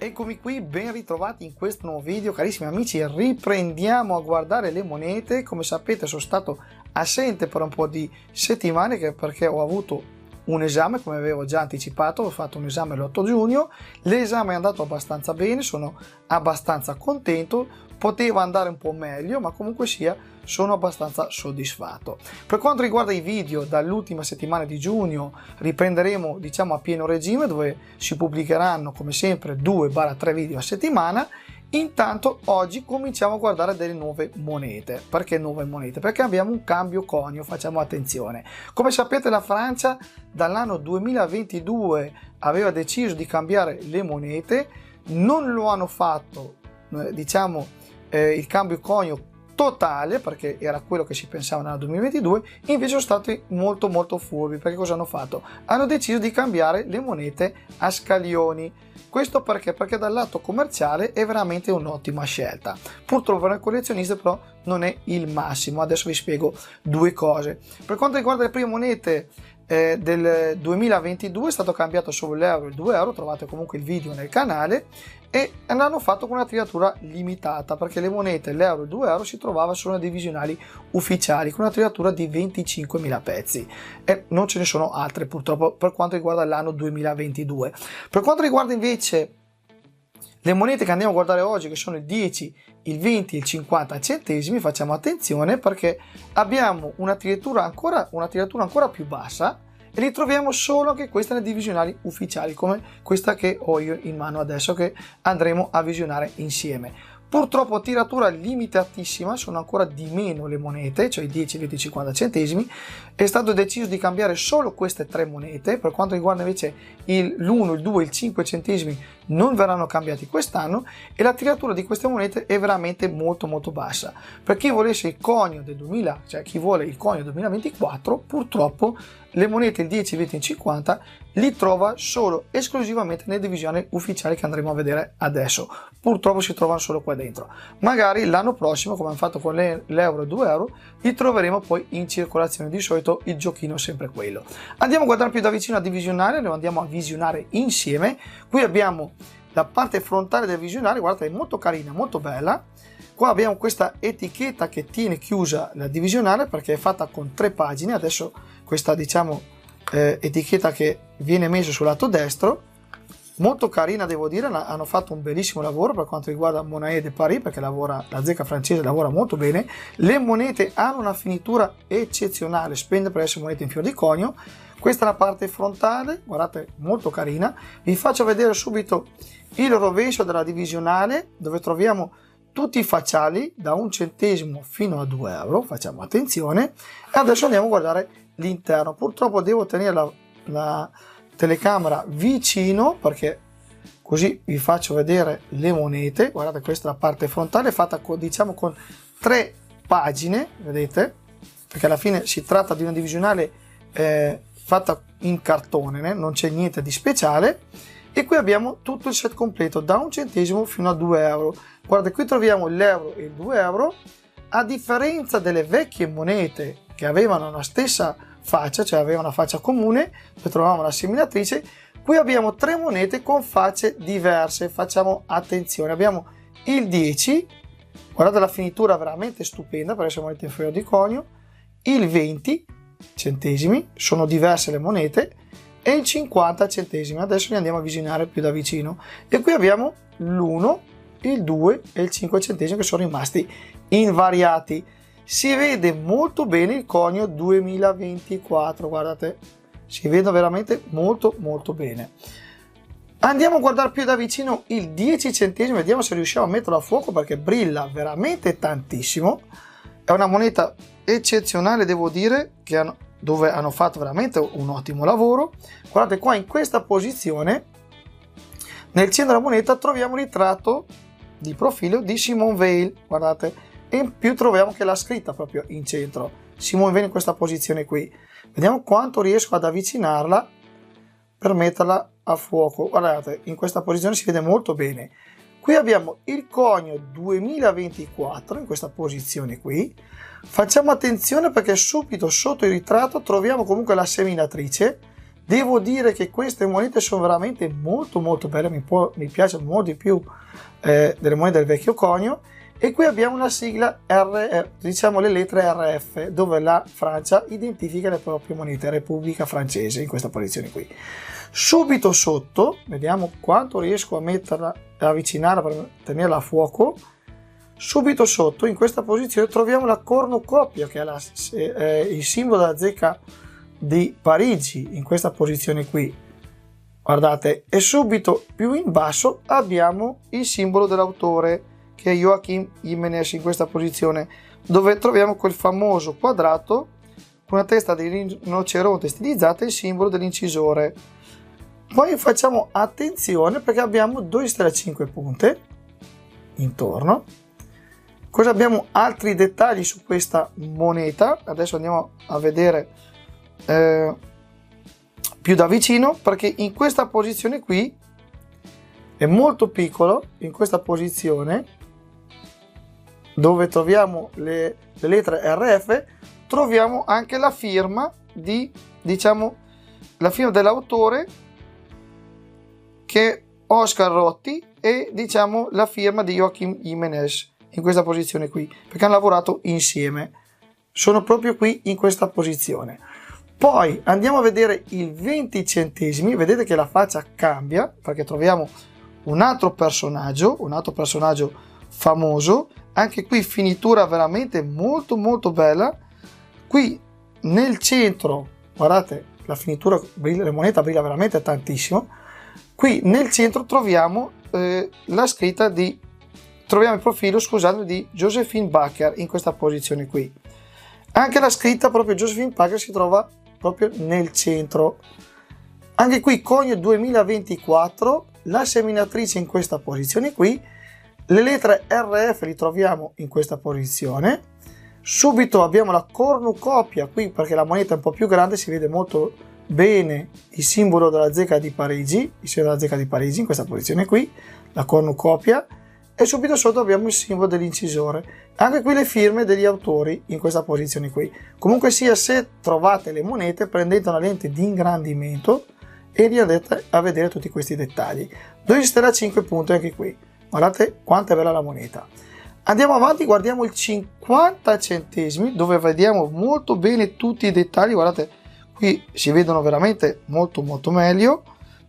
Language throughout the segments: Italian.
Eccomi qui, ben ritrovati in questo nuovo video, carissimi amici. Riprendiamo a guardare le monete. Come sapete sono stato assente per un po' di settimane perché ho avuto un esame, come avevo già anticipato. Ho fatto un esame l'8 giugno, l'esame è andato abbastanza bene, sono abbastanza contento. Poteva andare un po' meglio, ma comunque sia sono abbastanza soddisfatto. Per quanto riguarda i video, dall'ultima settimana di giugno riprenderemo a pieno regime, dove si pubblicheranno come sempre 2-3 video a settimana. Intanto oggi cominciamo a guardare delle nuove monete. Perché nuove monete? Perché abbiamo un cambio conio, facciamo attenzione. Come sapete, la Francia dall'anno 2022 aveva deciso di cambiare le monete, non lo hanno fatto il cambio conio totale, perché era quello che si pensava nel 2022. Invece sono stati molto furbi, perché cosa hanno fatto? Hanno deciso di cambiare le monete a scaglioni. Questo perché dal lato commerciale è veramente un'ottima scelta. Purtroppo per il collezionista però non è il massimo. Adesso vi spiego due cose. Per quanto riguarda le prime monete del 2022 è stato cambiato solo l'euro e il 2 euro, trovate comunque il video nel canale, e l'hanno fatto con una tiratura limitata, perché le monete, l'euro e il 2 euro, si trovava solo nei divisionali ufficiali con una tiratura di 25.000 pezzi e non ce ne sono altre purtroppo per quanto riguarda l'anno 2022. Per quanto riguarda invece le monete che andiamo a guardare oggi, che sono il 10, il 20 e il 50 centesimi, facciamo attenzione perché abbiamo una tiratura ancora più bassa e li troviamo solo anche questa nei divisionali ufficiali, come questa che ho io in mano adesso, che andremo a visionare insieme. Purtroppo tiratura limitatissima, sono ancora di meno le monete, cioè i 10, 20 e 50 centesimi. È stato deciso di cambiare solo queste tre monete. Per quanto riguarda invece l'1, il 2 e il 5 centesimi non verranno cambiati quest'anno, e la tiratura di queste monete è veramente molto bassa. Per chi volesse il conio del 2000, cioè chi vuole il conio 2024, purtroppo le monete il 10, 20 e 50 li trova solo esclusivamente nelle divisioni ufficiali che andremo a vedere adesso. Purtroppo si trovano solo qua dentro. Magari l'anno prossimo, come hanno fatto con l'euro e 2 euro, li troveremo poi in circolazione. Di solito il giochino è sempre quello. Andiamo a guardare più da vicino la divisionale, lo andiamo a visionare insieme. Qui abbiamo la parte frontale del visionario, guardate, è molto carina, molto bella. Qua abbiamo questa etichetta che tiene chiusa la divisionale perché è fatta con 3 pagine. Adesso questa etichetta che viene messa sul lato destro, molto carina, devo dire. Hanno fatto un bellissimo lavoro per quanto riguarda Monnaie de Paris, perché la zecca francese lavora molto bene. Le monete hanno una finitura eccezionale, spende per essere monete in fior di conio. Questa è la parte frontale, guardate, molto carina. Vi faccio vedere subito il rovescio della divisionale, dove troviamo tutti i facciali da 1 centesimo fino a 2 euro, facciamo attenzione. E adesso andiamo a guardare l'interno. Purtroppo devo tenere la telecamera vicino perché così vi faccio vedere le monete. Guardate, questa è la parte frontale fatta con 3 pagine, vedete, perché alla fine si tratta di una divisionale fatta in cartone, non c'è niente di speciale. E qui abbiamo tutto il set completo da 1 centesimo fino a 2 euro. Guardate, qui troviamo l'euro e il 2 euro. A differenza delle vecchie monete che avevano la stessa faccia, cioè avevano una faccia comune, dove trovavamo l'assimilatrice, qui abbiamo 3 monete con facce diverse. Facciamo attenzione. Abbiamo il 10, guardate la finitura veramente stupenda per essere monete in fior di conio, il 20 centesimi, sono diverse le monete, e il 50 centesimi. Adesso li andiamo a visionare più da vicino. E qui abbiamo l'1, il 2 e il 5 centesimi che sono rimasti invariati. Si vede molto bene il conio 2024, guardate, si vede veramente molto bene. Andiamo a guardare più da vicino il 10 centesimi, vediamo se riusciamo a metterlo a fuoco perché brilla veramente tantissimo. È una moneta eccezionale, devo dire, dove hanno fatto veramente un ottimo lavoro. Guardate qua, in questa posizione nel centro della moneta troviamo il ritratto di profilo di Simone Weil, guardate, e in più troviamo che la scritta proprio in centro, Simone Weil, in questa posizione qui. Vediamo quanto riesco ad avvicinarla per metterla a fuoco. Guardate, in questa posizione si vede molto bene. Qui abbiamo il conio 2024 in questa posizione qui. Facciamo attenzione perché subito sotto il ritratto troviamo comunque la seminatrice Devo dire che queste monete sono veramente molto molto belle, mi piacciono molto di più delle monete del vecchio conio. E qui abbiamo una sigla diciamo le lettere RF, dove la Francia identifica le proprie monete, Repubblica Francese, in questa posizione qui. Subito sotto, vediamo quanto riesco a metterla, avvicinarla per tenerla a fuoco. Subito sotto, in questa posizione, troviamo la cornucopia, che è il simbolo della zecca di Parigi, in questa posizione qui. Guardate, e subito più in basso abbiamo il simbolo dell'autore, che è Joachim Jimenez, in questa posizione, dove troviamo quel famoso quadrato con una testa di rinoceronte stilizzata e il simbolo dell'incisore. Poi facciamo attenzione perché abbiamo 2 stelle a 5 punte intorno. Cosa abbiamo altri dettagli su questa moneta? Adesso andiamo a vedere più da vicino, perché in questa posizione qui è molto piccolo, in questa posizione dove troviamo le lettere RF, troviamo anche la firma la firma dell'autore, che è Oscar Rotti, e la firma di Joachim Jimenez in questa posizione qui, perché hanno lavorato insieme, sono proprio qui in questa posizione. Poi andiamo a vedere il 20 centesimi, vedete che la faccia cambia perché troviamo un altro personaggio famoso. Anche qui finitura veramente molto molto bella. Qui nel centro, guardate, la finitura brilla, la moneta brilla veramente tantissimo. Qui nel centro troviamo troviamo il profilo, scusate, di Josephine Baker in questa posizione qui. Anche la scritta proprio Josephine Baker si trova proprio nel centro. Anche qui conio 2024, la seminatrice in questa posizione qui. Le lettere RF li troviamo in questa posizione. Subito abbiamo la cornucopia qui, perché la moneta è un po' più grande, si vede molto bene il simbolo della zecca di Parigi, in questa posizione qui, la cornucopia, e subito sotto abbiamo il simbolo dell'incisore. Anche qui le firme degli autori in questa posizione qui. Comunque sia, se trovate le monete, prendete una lente di ingrandimento e andate a vedere tutti questi dettagli. 2 stelle a 5 punti anche qui. Guardate quanto è bella la moneta. Andiamo avanti, guardiamo il 50 centesimi, dove vediamo molto bene tutti i dettagli. Guardate, qui si vedono veramente molto molto meglio,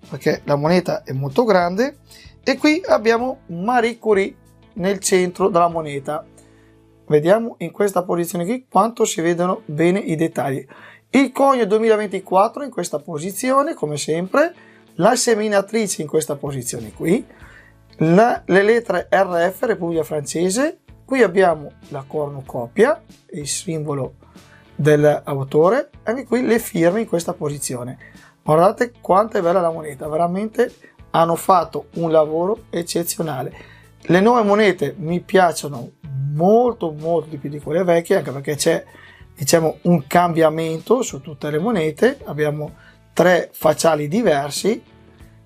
perché la moneta è molto grande. E qui abbiamo Marie Curie nel centro della moneta. Vediamo in questa posizione qui quanto si vedono bene i dettagli. Il conio 2024 in questa posizione, come sempre. La seminatrice in questa posizione qui. Le lettere RF, Repubblica Francese. Qui abbiamo la cornucopia, il simbolo dell'autore. Anche qui le firme in questa posizione. Guardate quanto è bella la moneta, veramente hanno fatto un lavoro eccezionale. Le nuove monete mi piacciono molto molto di più di quelle vecchie, anche perché c'è, diciamo, un cambiamento su tutte le monete. Abbiamo 3 facciali diversi,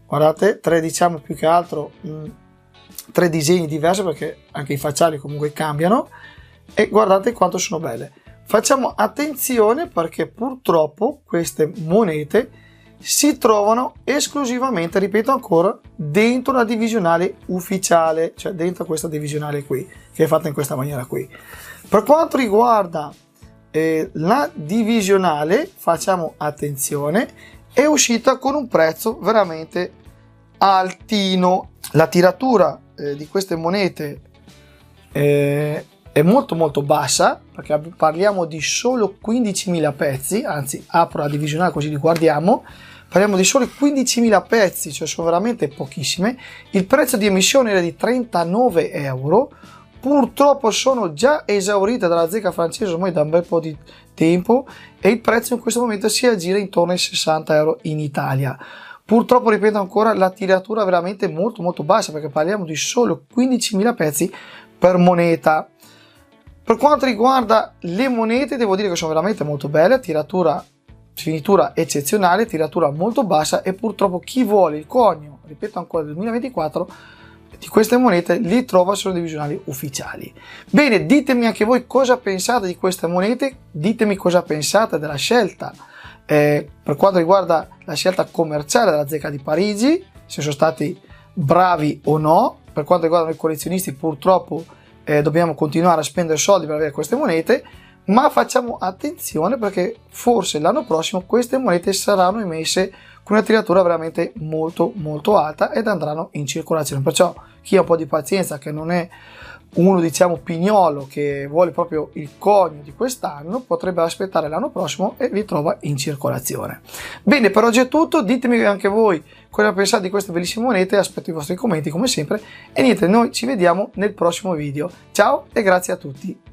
guardate, 3, diciamo, più che altro 3 disegni diversi, perché anche i facciali comunque cambiano, e guardate quanto sono belle. Facciamo attenzione perché purtroppo queste monete si trovano esclusivamente, ripeto ancora, dentro la divisionale ufficiale, cioè dentro questa divisionale qui, che è fatta in questa maniera qui. Per quanto riguarda la divisionale, facciamo attenzione, è uscita con un prezzo veramente altino. La tiratura di queste monete è molto molto bassa, perché parliamo di solo 15.000 pezzi, anzi apro la divisionale così li guardiamo. Parliamo di solo 15.000 pezzi, cioè sono veramente pochissime. Il prezzo di emissione era di 39 euro. Purtroppo sono già esaurite dalla zecca francese ormai da un bel po' di tempo, e il prezzo in questo momento si aggira intorno ai 60 euro in Italia. Purtroppo, ripeto ancora, la tiratura è veramente molto molto bassa, perché parliamo di solo 15.000 pezzi per moneta. Per quanto riguarda le monete, devo dire che sono veramente molto belle, finitura eccezionale, tiratura molto bassa, e purtroppo chi vuole il conio, ripeto ancora, del 2024, di queste monete li trova sulle divisionali ufficiali. Bene, ditemi anche voi cosa pensate di queste monete, ditemi cosa pensate della scelta per quanto riguarda la scelta commerciale della Zecca di Parigi, se sono stati bravi o no. Per quanto riguarda noi collezionisti, purtroppo dobbiamo continuare a spendere soldi per avere queste monete, ma facciamo attenzione perché forse l'anno prossimo queste monete saranno emesse con una tiratura veramente molto molto alta ed andranno in circolazione. Perciò chi ha un po' di pazienza, che non è uno diciamo pignolo che vuole proprio il cogno di quest'anno, potrebbe aspettare l'anno prossimo e vi trova in circolazione. Bene, per oggi è tutto. Ditemi anche voi cosa pensate di queste bellissime monete, aspetto i vostri commenti come sempre e niente, noi ci vediamo nel prossimo video. Ciao e grazie a tutti.